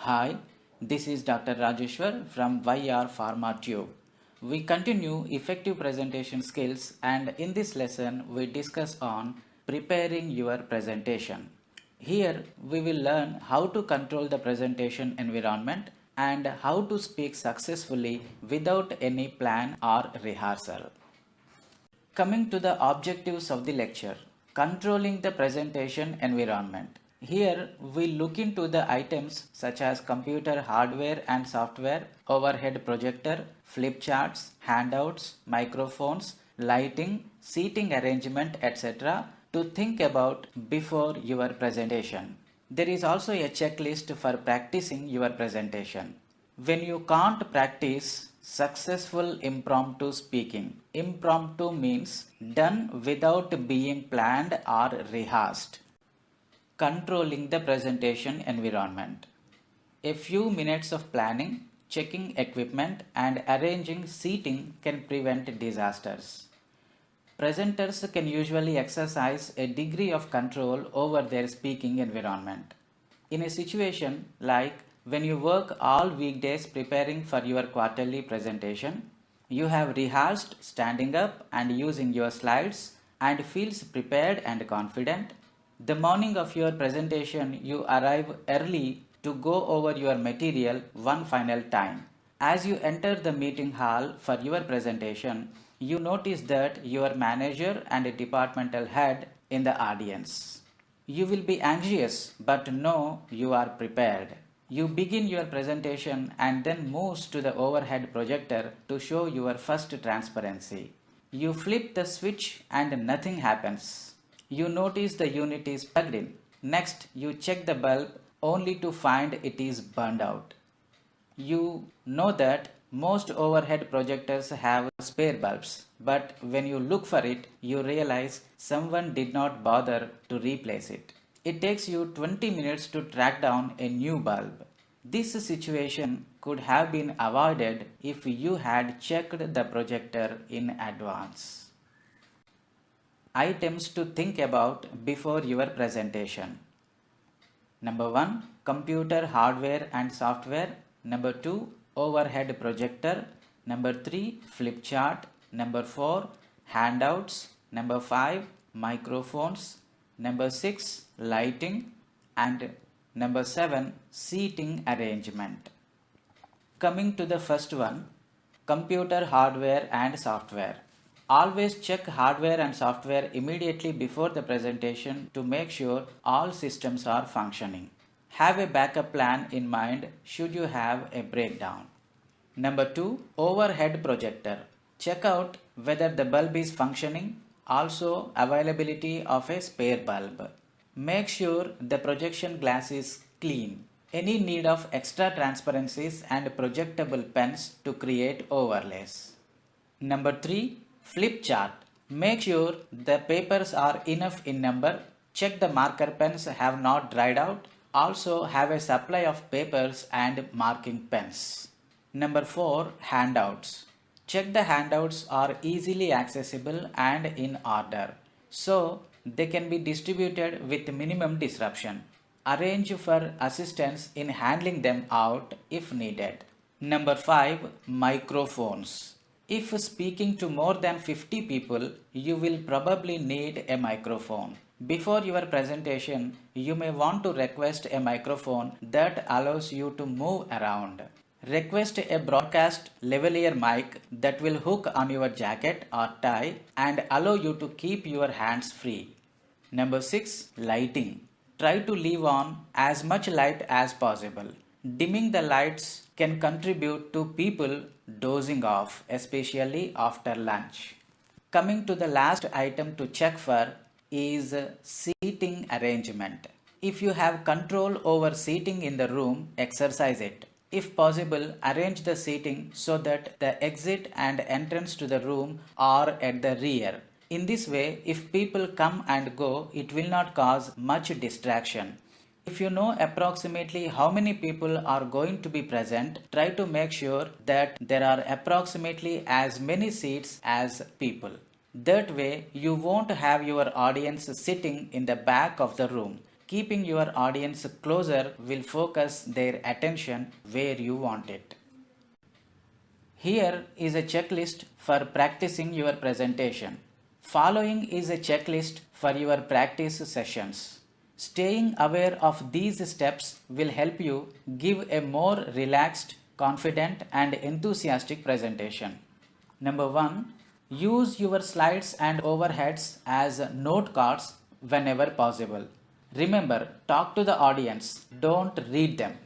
Hi, this is Dr. Rajeshwar from YR Pharma Tube. We continue effective presentation skills, and in this lesson we discuss on preparing your presentation. Here we will learn how to control the presentation environment and how to speak successfully without any plan or rehearsal. Coming to the objectives of the lecture, controlling the presentation environment. Here we look into the items such as computer hardware and software, overhead projector, flip charts, handouts, microphones, lighting, seating arrangement, etc. to think about before your presentation. There is also a checklist for practicing your presentation. When you can't practice successful impromptu speaking. Impromptu means done without being planned or rehearsed. Controlling the presentation environment. A few minutes of planning, checking equipment, and arranging seating can prevent disasters. Presenters can usually exercise a degree of control over their speaking environment. In a situation like when you work all weekdays preparing for your quarterly presentation, you have rehearsed standing up and using your slides and feels prepared and confident. The morning of your presentation, you arrive early to go over your material one final time. As you enter the meeting hall for your presentation, you notice that your manager and a departmental head in the audience. You will be anxious but know you are prepared. You begin your presentation and then moves to the overhead projector to show your first transparency. You flip the switch and nothing happens. You notice the unit is plugged in. Next, you check the bulb only to find it is burned out. You know that most overhead projectors have spare bulbs, but when you look for it, you realize someone did not bother to replace it. It takes you 20 minutes to track down a new bulb. This situation could have been avoided if you had checked the projector in advance. Items to think about before your presentation. Number 1. Computer hardware and software. Number 2. Overhead projector. Number 3. Flip chart. Number 4. Handouts. Number 5. Microphones. Number 6. Lighting. And number 7. Seating arrangement. Coming to the first one, computer hardware and software. Always check hardware and software immediately before the presentation to make sure all systems are functioning. Have a backup plan in mind should you have a breakdown. Number 2. Overhead projector. Check out whether the bulb is functioning, also availability of a spare bulb. Make sure the projection glass is clean. Any need of extra transparencies and projectable pens to create overlays. Number 3. Flip chart. Make sure the papers are enough in number. Check the marker pens have not dried out. Also have a supply of papers and marking pens. Number 4. Handouts. Check the handouts are easily accessible and in order, so they can be distributed with minimum disruption. Arrange for assistance in handing them out if needed. Number 5. Microphones. If speaking to more than 50 people, you will probably need a microphone. Before your presentation, you may want to request a microphone that allows you to move around. Request a broadcast lavalier mic that will hook on your jacket or tie and allow you to keep your hands free. Number 6. Lighting. Try to leave on as much light as possible. Dimming the lights can contribute to people dozing off, especially after lunch. Coming to the last item to check for is seating arrangement. If you have control over seating in the room, exercise it. If possible, arrange the seating so that the exit and entrance to the room are at the rear. In this way, if people come and go, it will not cause much distraction. If you know approximately how many people are going to be present, try to make sure that there are approximately as many seats as people. That way, you won't have your audience sitting in the back of the room. Keeping your audience closer will focus their attention where you want it. Here is a checklist for practicing your presentation. Following is a checklist for your practice sessions. Staying aware of these steps will help you give a more relaxed, confident, and enthusiastic presentation. Number 1. Use your slides and overheads as note cards whenever possible. Remember, talk to the audience, don't read them.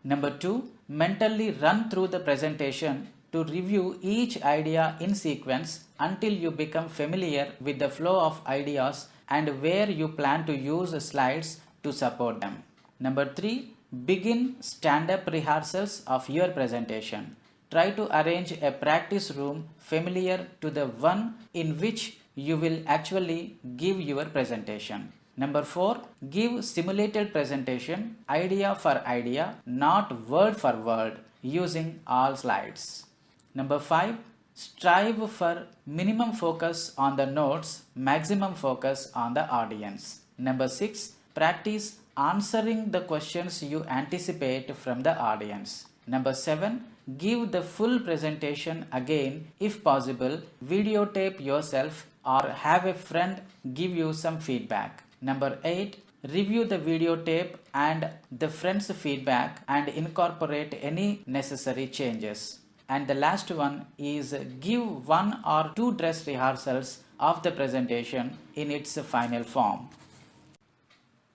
Number 2. Mentally run through the presentation to review each idea in sequence until you become familiar with the flow of ideas and where you plan to use slides to support them. Number 3. Begin stand-up rehearsals of your presentation. Try to arrange a practice room familiar to the one in which you will actually give your presentation. Number 4. Give simulated presentation idea for idea, not word for word, using all slides. Number 5. Strive for minimum focus on the notes, maximum focus on the audience. Number 6. Practice answering the questions you anticipate from the audience. Number 7. Give the full presentation again if possible. Videotape yourself or have a friend give you some feedback. Number 8. Review the videotape and the friend's feedback and incorporate any necessary changes. And the last one is give 1 or 2 dress rehearsals of the presentation in its final form.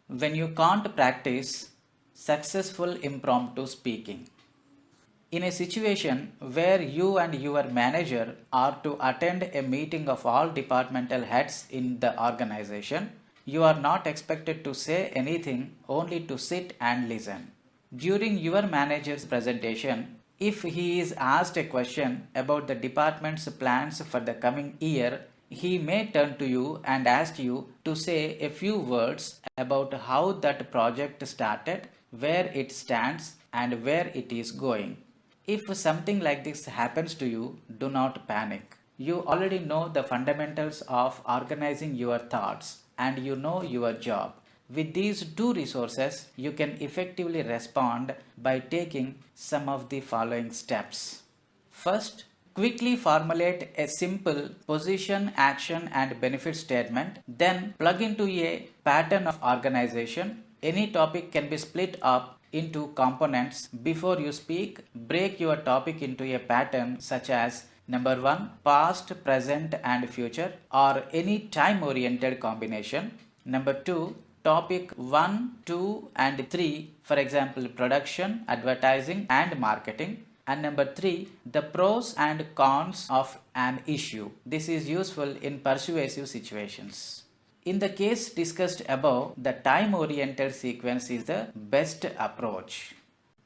When you can't practice successful impromptu speaking. In a situation where you and your manager are to attend a meeting of all departmental heads in the organization, you are not expected to say anything, only to sit and listen. During your manager's presentation, if he is asked a question about the department's plans for the coming year, he may turn to you and ask you to say a few words about how that project started, where it stands, and where it is going. If something like this happens to you, do not panic. You already know the fundamentals of organizing your thoughts and you know your job. With these 2 resources, you can effectively respond by taking some of the following steps. First, quickly formulate a simple position, action, and benefit statement. Then plug into a pattern of organization. Any topic can be split up into components. Before you speak, break your topic into a pattern such as number 1, past, present, and future, or any time-oriented combination. Number 2, topic 1, 2, and 3, for example, production, advertising, and marketing. And number 3, the pros and cons of an issue. This is useful in persuasive situations. In the case discussed above, the time-oriented sequence is the best approach.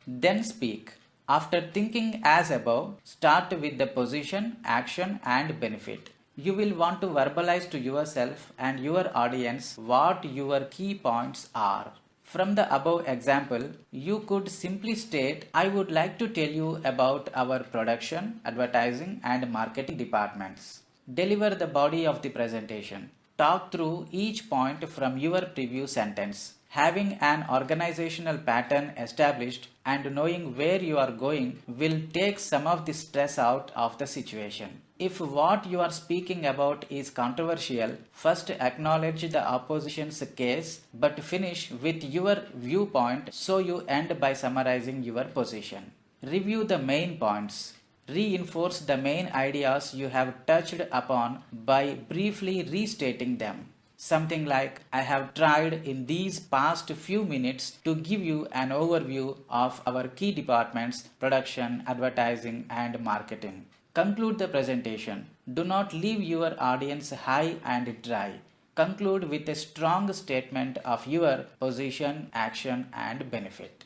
Then speak. After thinking as above, start with the position, action, and benefit. You will want to verbalize to yourself and your audience what your key points are. From the above example, you could simply state, I would like to tell you about our production, advertising, and marketing departments. Deliver the body of the presentation. Talk through each point from your preview sentence. Having an organizational pattern established and knowing where you are going will take some of the stress out of the situation. If what you are speaking about is controversial, first acknowledge the opposition's case but finish with your viewpoint so you end by summarizing your position. Review the main points. Reinforce the main ideas you have touched upon by briefly restating them. Something like, I have tried in these past few minutes to give you an overview of our key departments, production, advertising, and marketing. Conclude the presentation. Do not leave your audience high and dry. Conclude with a strong statement of your position, action, and benefit.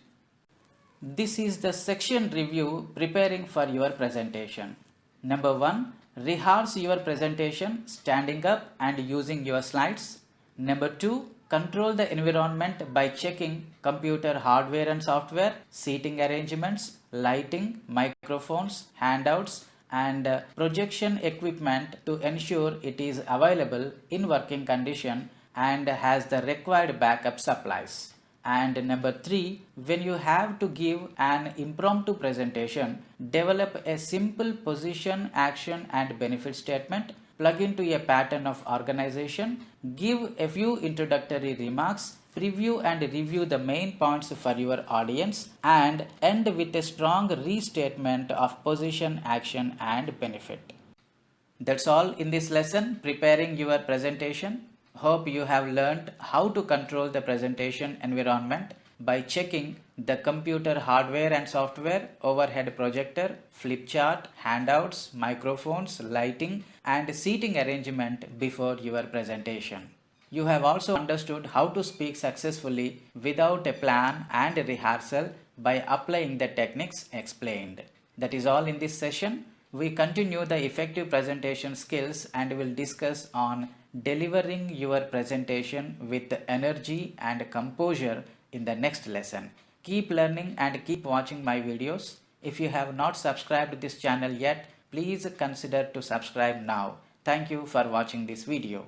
This is the section review preparing for your presentation. Number 1. Rehearse your presentation standing up and using your slides. Number 2. Control the environment by checking computer hardware and software, seating arrangements, lighting, microphones, handouts, and projection equipment to ensure it is available in working condition and has the required backup supplies. And number 3, when you have to give an impromptu presentation, develop a simple position, action and benefit statement, plug into a pattern of organization, give a few introductory remarks, preview and review the main points for your audience, and end with a strong restatement of position, action and benefit. That's all in this lesson, preparing your presentation. Hope you have learned how to control the presentation environment by checking the computer hardware and software, overhead projector, flip chart, handouts, microphones, lighting, and seating arrangement before your presentation. You have also understood how to speak successfully without a plan and rehearsal by applying the techniques explained. That is all in this session. We continue the effective presentation skills and will discuss on delivering your presentation with energy and composure in the next lesson. Keep learning and keep watching my videos. If you have not subscribed to this channel yet, please consider to subscribe now. Thank you for watching this video.